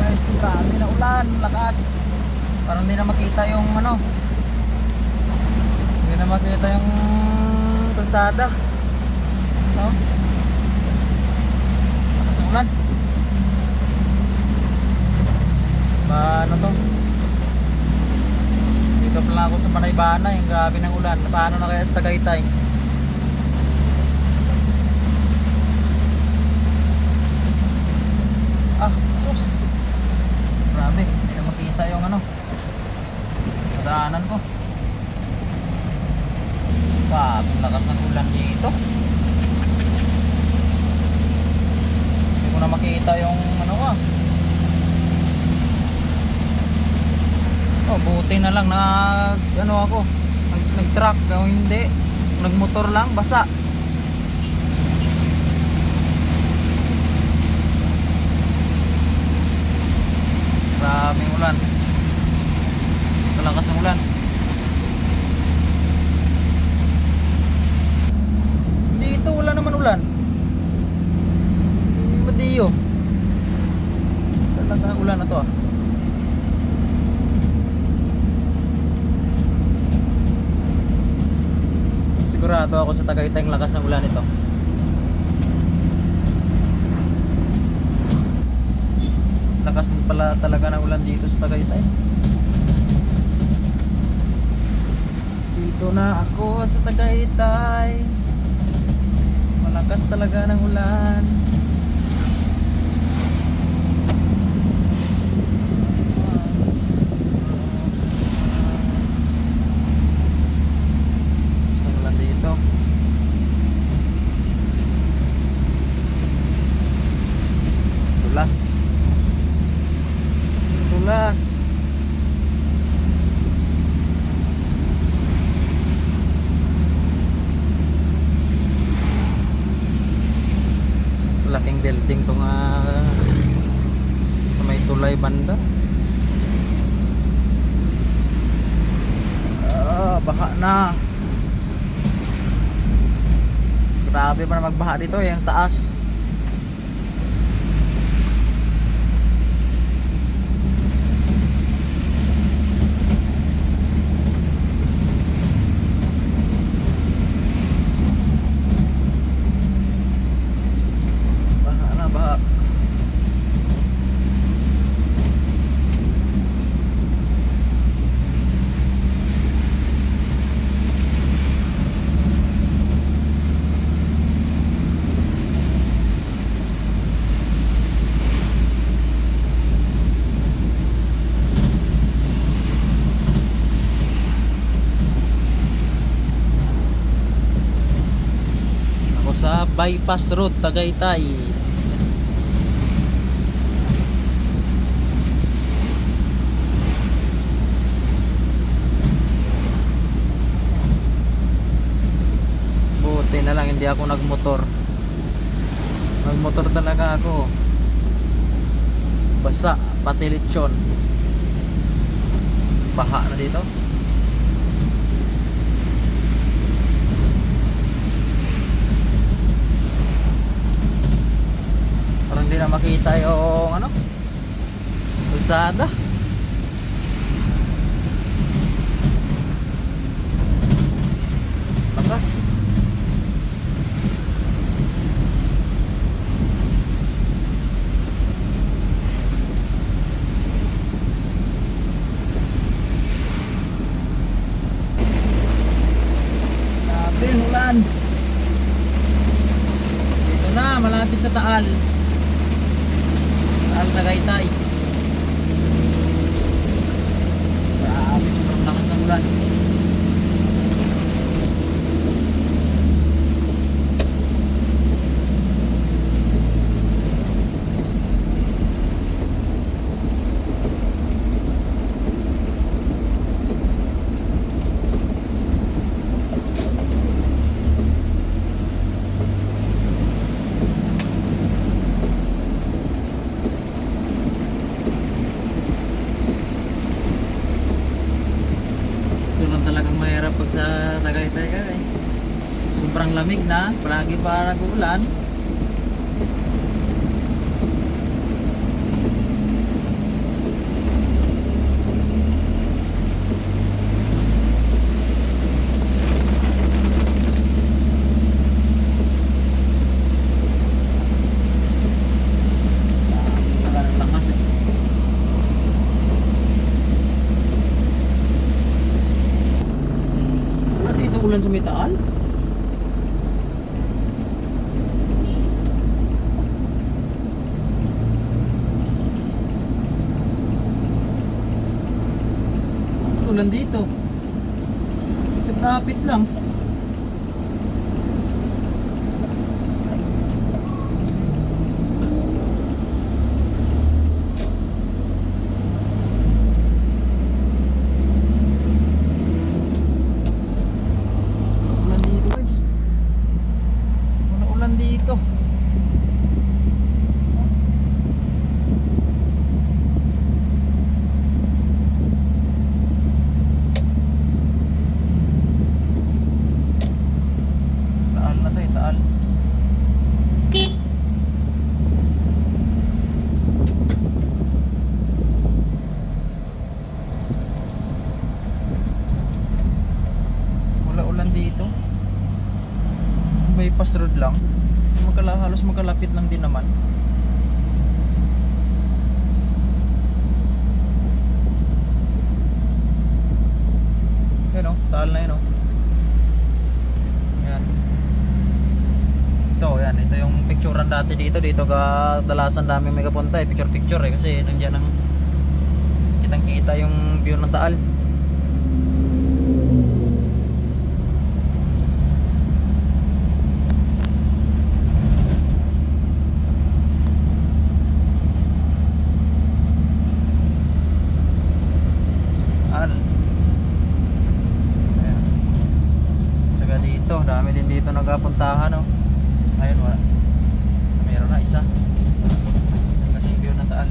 guys, grabe na ulan, lakas. Parang hindi na makita yung ano, hindi na makita yung kalsada, no? Lakas ng ulan. Ano to, dito pala ako sa Manaybana, yung grabe ng ulan. Paano na kaya sa Tagaytay? Ah, sus, grabe, hindi na makita yung ano, daanan ko. Grabe, lakas ng ulan dito. Hindi ko na makita yung ano ka. Oh, buti na lang ano ako, nag-truck, pero hindi, nagmotor lang, basa. Maraming ulan. Malakas ang ulan. Dito wala naman ulan. Madiyo. Talaga ulan na to ah. Sigurado ako sa Tagaytay ang lakas ng ulan ito. Lakas pala talaga ng ulan dito sa Tagaytay. Dito na ako sa Tagaytay. Malakas talaga ng ulan. Sa ulan dito. Tulas. Tulas. Laking building to nga sa may tulay banda. Baha na. Grabe pa na magbaha dito, yung taas. Sa bypass road Tagaytay. Buti na lang hindi ako nagmotor. Nagmotor talaga ako, basa pati lechon. Baha na dito. Hindi na makita yung ano, kalsada. Lakas. Grabing ulan. Dito na, malapit sa Taal. Tagaytay. Grabe, sobrang lakas ng ulan. Pag sa Tagaytay ka sobrang lamig na, palagi pa nag-uulan. ulan sa may Taal? Ulan dito. Kapit lang. Ulan dito guys. Wala ulan dito. Taal na to eh, Taal. Wala ulan dito. Bypass road lang. Halos magkalapit lang din naman. Yan o, Taal na yun o. Yan. Ito yung picturean dati dito. Dito kadalasan dami may kapunta eh. Picture eh. Kasi nandiyan ang kitang kita yung view ng Taal. Taal. Ayan. Tsaka dito, dami din dito nagkapuntahan oh. Ayun wala. Meron na isa. Kasi view ng Taal.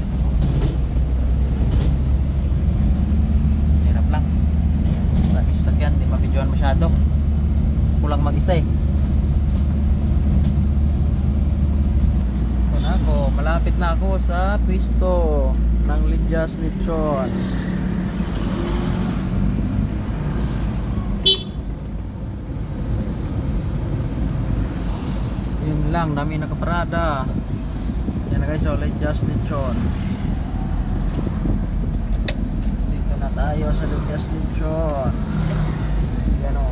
Hirap lang. Dami sasakyan, di mabidyoan masyado. Kulang mag-isa eh. Ito na ako, malapit na ako sa pwesto ng Lidyas Lechon. Yun lang, dami nakaparada. Yan na guys, so Lidyas Lechon. Dito na tayo sa Lidyas Lechon. Yan o.